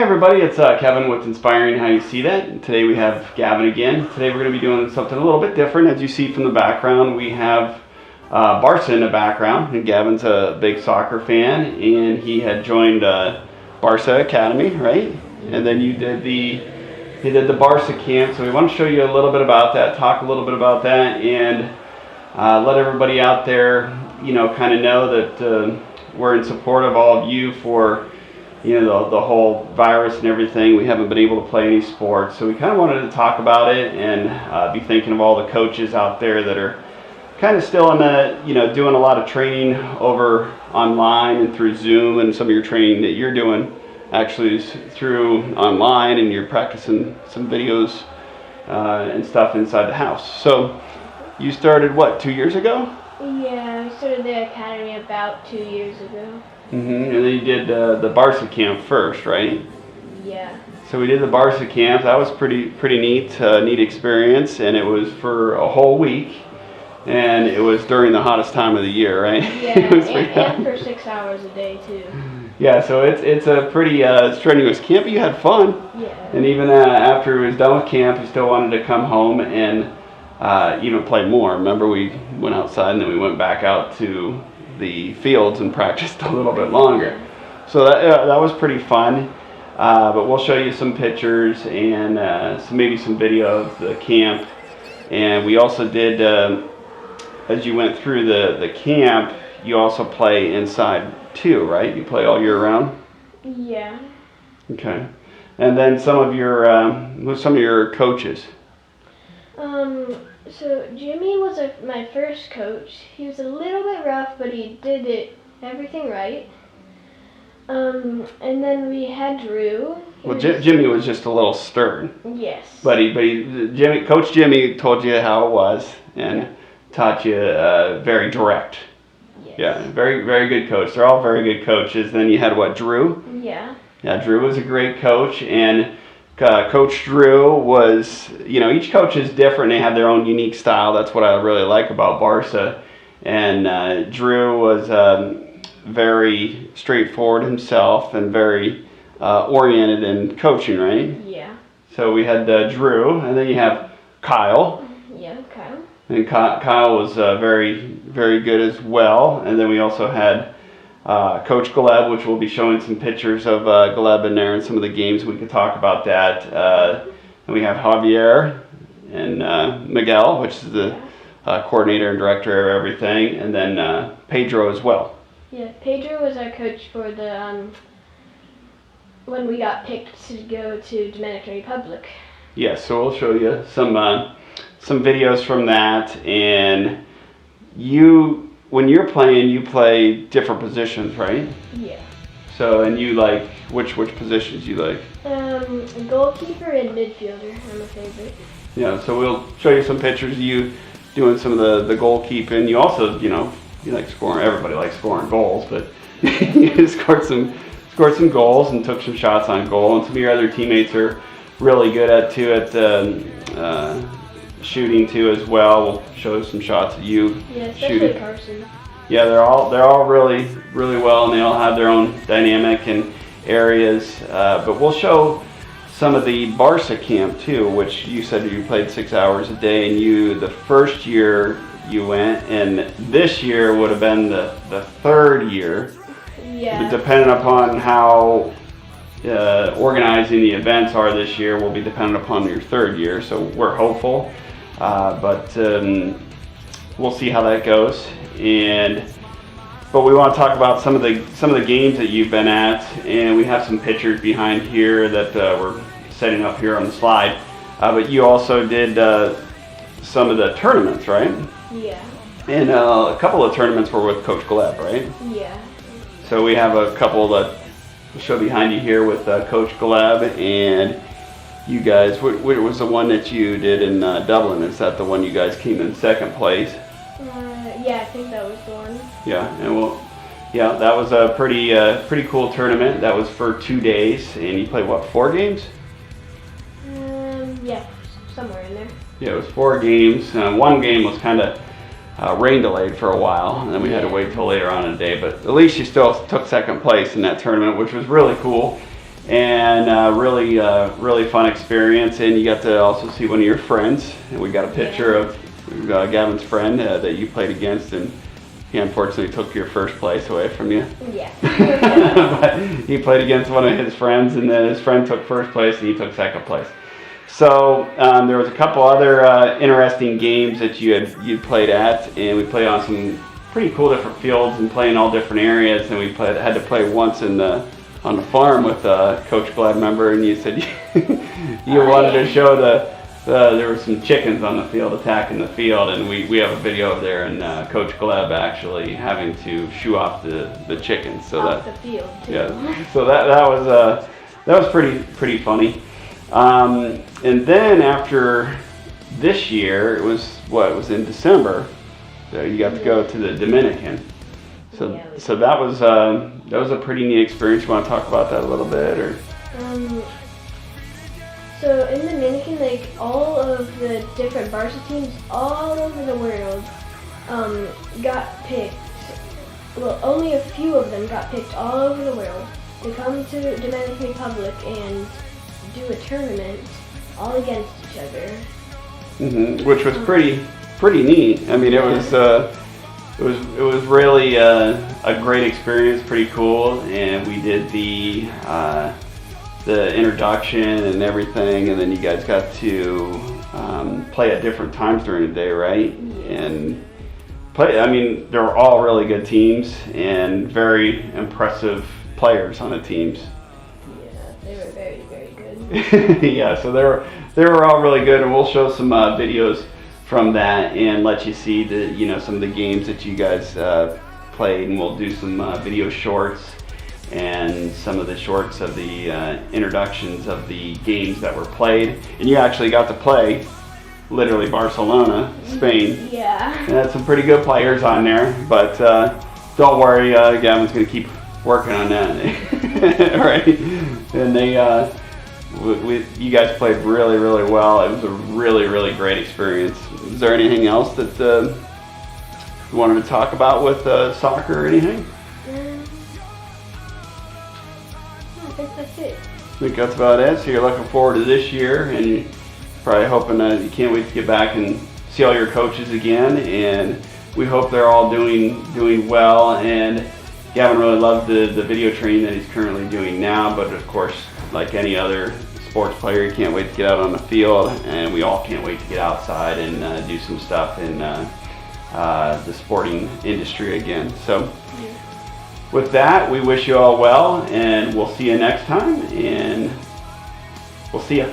Hey everybody, it's Kevin with Inspiring How You See That. And today we have Gavin again. Today we're going to be doing something a little bit different. As you see from the background, we have Barca in the background. And Gavin's a big soccer fan, and he had joined Barca Academy, right? And then he did the Barca camp. So we want to show you a little bit about that, talk a little bit about that, and let everybody out there, kind of know that we're in support of all of you for the whole virus and everything. We haven't been able to play any sports, so we kind of wanted to talk about it and be thinking of all the coaches out there that are kind of still in the, doing a lot of training over online and through Zoom, and some of your training that you're doing actually is through online, and you're practicing some videos and stuff inside the house. So you started, what, 2 years ago? Yeah, I started the academy about 2 years ago. And then you did the Barca camp first, right? Yeah. So we did the Barca camp. That was pretty neat experience, and it was for a whole week, and it was during the hottest time of the year, right? Yeah, and for 6 hours a day too. Yeah, so it's a pretty strenuous camp, but you had fun. Yeah. And even after he was done with camp, he still wanted to come home and even play more. Remember, we went outside and then we went back out to the fields and practiced a little bit longer. So that was pretty fun. But we'll show you some pictures and maybe some video of the camp. And we also did, as you went through the camp, you also play inside too, right? You play all year round? Yeah. Okay. And then some of your coaches? So Jimmy was my first coach. He was a little bit rough, but he did everything right. And then we had Drew. Jimmy was just a little stern. Yes. But Coach Jimmy told you how it was and taught you very direct. Yes. Yeah, very, very good coach. They're all very good coaches. Then you had what, Drew? Yeah. Yeah, Drew was a great coach, and Coach Drew was, each coach is different. They have their own unique style. That's what I really like about Barca. And Drew was very straightforward himself and very oriented in coaching, right? Yeah. So we had Drew, and then you have Kyle. Yeah, Kyle. And Kyle was very, very good as well. And then we also had Coach Galeb, which we'll be showing some pictures of Galeb in there and some of the games. We could talk about that. And we have Javier and Miguel, which is the coordinator and director of everything, and then Pedro as well. Yeah, Pedro was our coach for the when we got picked to go to Dominican Republic. Yes, so we'll show you some videos from that. And when you're playing, you play different positions, right? Yeah. So, and you like, which positions you like? Goalkeeper and midfielder are my favorite. Yeah, so we'll show you some pictures of you doing some of the goalkeeping. You also, you like scoring. Everybody likes scoring goals, but you scored some goals and took some shots on goal. And some of your other teammates are really good at shooting too as well. We'll show some shots of you shooting. Carson. Yeah, they're all really, really well, and they all have their own dynamic and areas. But we'll show some of the Barca camp too, which you said you played 6 hours a day, and the first year you went, and this year would have been the third year. Yeah. Depending upon how organizing the events are this year will be dependent upon your third year. So we're hopeful, but we'll see how that goes. But we want to talk about some of the games that you've been at, and we have some pictures behind here that we're setting up here on the slide. But you also did some of the tournaments, right? Yeah. And a couple of tournaments were with Coach Galeb, right? Yeah. So we have a couple that we'll show behind you here with Coach Galeb, and you guys. What was the one that you did in Dublin? Is that the one you guys came in second place? Yeah, I think that was the one. Yeah, and that was a pretty cool tournament. That was for 2 days, and you played what, 4 games? Yeah, somewhere in there. Yeah, it was 4 games. One game was kind of rain delayed for a while, and then we had to wait till later on in the day. But at least you still took second place in that tournament, which was really cool. and really fun experience. And you got to also see one of your friends, and we got a picture of Gavin's friend that you played against, and he unfortunately took your first place away from you. Yeah. But he played against one of his friends, and then his friend took first place, and he took second place. So there was a couple other interesting games that you played at, and we played on some pretty cool different fields and playing all different areas. And we had to play once on the farm with Coach Glad, member, and you said you wanted to show there were some chickens on the field attacking the field, and we have a video of there, and Coach Gleb actually having to shoo off the chickens. So off the field too. Yeah. So that was pretty funny. And then after this year, it was in December. So you got to go to the Dominican. So that was a pretty neat experience. You want to talk about that a little bit, or? So in Dominican, like all of the different Barca teams all over the world got picked. Well, only a few of them got picked all over the world to come to the Dominican Republic and do a tournament all against each other. Which was pretty neat. I mean, it was really a great experience, pretty cool, and we did the introduction and everything, and then you guys got to play at different times during the day, right? And I mean, they were all really good teams and very impressive players on the teams. Yeah, they were very, very good. Yeah, so they were all really good, and we'll show some videos from that and let you see some of the games that you guys played, and we'll do some video shorts and some of the shorts of the introductions of the games that were played. And you actually got to play literally Barcelona, Spain. Yeah. And had some pretty good players on there, but don't worry, Gavin's going to keep working on that. Right? And you guys played really, really well. It was a really, really great experience. Is there anything else that you wanted to talk about with soccer or anything? I think that's it. I think that's about it. So you're looking forward to this year, and you're probably hoping that you can't wait to get back and see all your coaches again. And we hope they're all doing well. And Gavin really loved the video training that he's currently doing now. But of course, like any other sports player, you can't wait to get out on the field, and we all can't wait to get outside and do some stuff in the sporting industry again. So. With that, we wish you all well, and we'll see you next time, and we'll see you.